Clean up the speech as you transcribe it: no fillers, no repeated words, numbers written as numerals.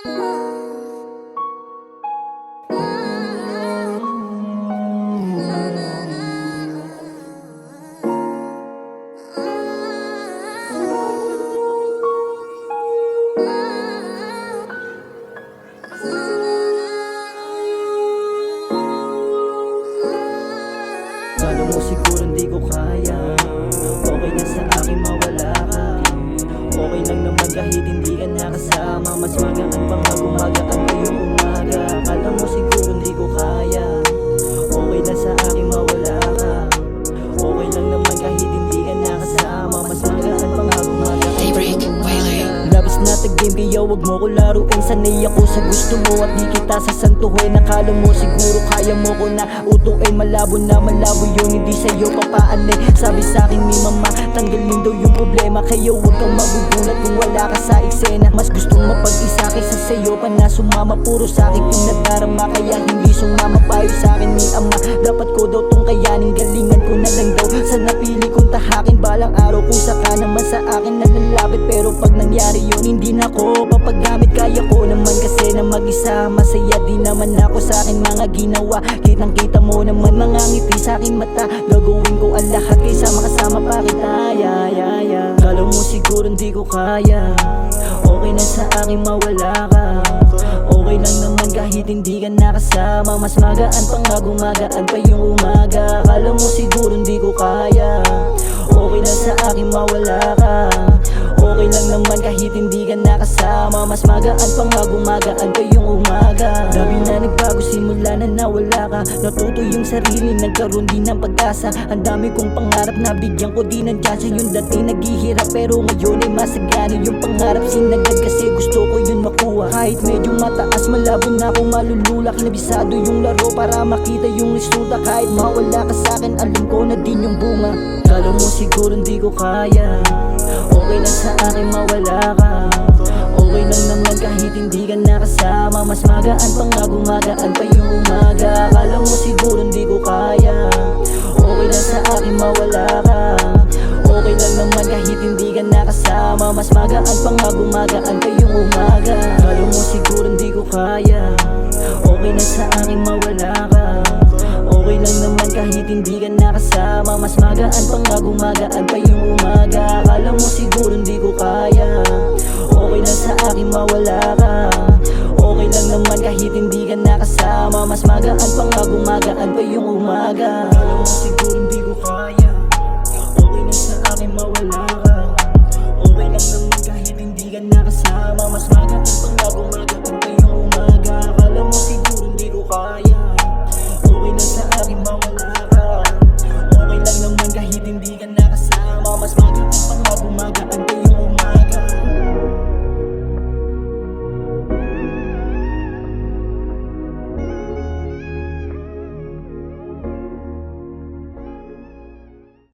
Kala mo siguro di ko kaya. Okay na sa akin mawala ka. Okay lang naman kahit hindi ka nakasama. Mas magaan pa nga gumagaan pa yung umaga. Kala mo siguro di ko kaya. Okay na sa akin mawala ka. Okay lang naman kahit hindi ka nakasama. Mas magaan pa nga gumagaan. Daybreak, Waylay. Labas na tag-game kaya wag mo ko laruin. Sanay ako sa gusto mo at di kita sasantuhin. Nakala mo siguro kaya mo ko na utuin. Malabo na malabo yun, hindi sa'yo papaanin. Sabi sa'kin ni mama, tanggalin daw yung problema. Kaya wag kang magugulat kung wala ka sa eksena. Mas gustong mapag-isa kaysa sa'yo pa na sumama. Puro sa'kin yung nadarama kaya hindi sumama. Payo sa'kin ni ama, dapat ko daw tong kayanin. Galingan ko na lang daw sa napili kong tahakin. Balang araw kung saka naman sa akin na lalapit. Pero pag nangyari yun, hindi na ko papagamit. Kaya ko naman kasi na mag-isa. Masaya din naman ako sa akin mga ginawa. Kitang kita mo naman mga ngiti sa aking mata. Gagawin ko ang lahat kaysa makasama pa kita. Kala mo siguro hindi ko kaya. Okay na sa akin mawala ka. Okay lang naman kahit hindi ka nakasama. Mas magaan pa nga gumagaan pa yung umaga. Kala mo siguro hindi ko kaya. Okay na sa akin mawala ka. Okay lang naman kahit hindi ka nakasama. Mas magaan pa nga gumagaan pa yung umaga. Dami na nagbago simula na nawala ka. Natuto yung sarili, nagkaroon din ng pag-asa. Ang dami kong pangarap na bigyan ko din ng chance. Yung dating naghihirap pero ngayon ay masagana. Yung pangarap sinagad kasi gusto ko yun makuha. Kahit medyo mataas malabo na akong malulula. Kinabisado yung laro para makita yung resulta. Kahit mawala ka sa'kin alam ko na din yung bunga. Kala mo siguro hindi ko kaya. Okay lang sa akin mawala ka. Okay lang naman kahit hindi ka nakasama. Mas magaan pa nga gumagaan pa yung umaga. Kala mo siguro hindi ko kaya. Okay lang sa akin mawala ka. Okay lang naman kahit hindi ka nakasama. Mas magaan pa nga gumagaan pa yung umaga. Kala mo siguro hindi ko kaya. Okay na sa akin mawala ka. Okay lang naman kahit hindi ka nakasama. Mas magaan pa nga gumagaan pa yung umaga. Kala mo siguro hindi ko kaya. Okay lang sa akin mawala ka. Okay lang naman kahit hindi ka nakasama. Mas magaan pa nga gumagaan pa yung umaga. Kala mo siguro hindi ko kaya. Okay lang sa akin mawala ka. Okay lang naman kahit hindi ka nakasama. Mas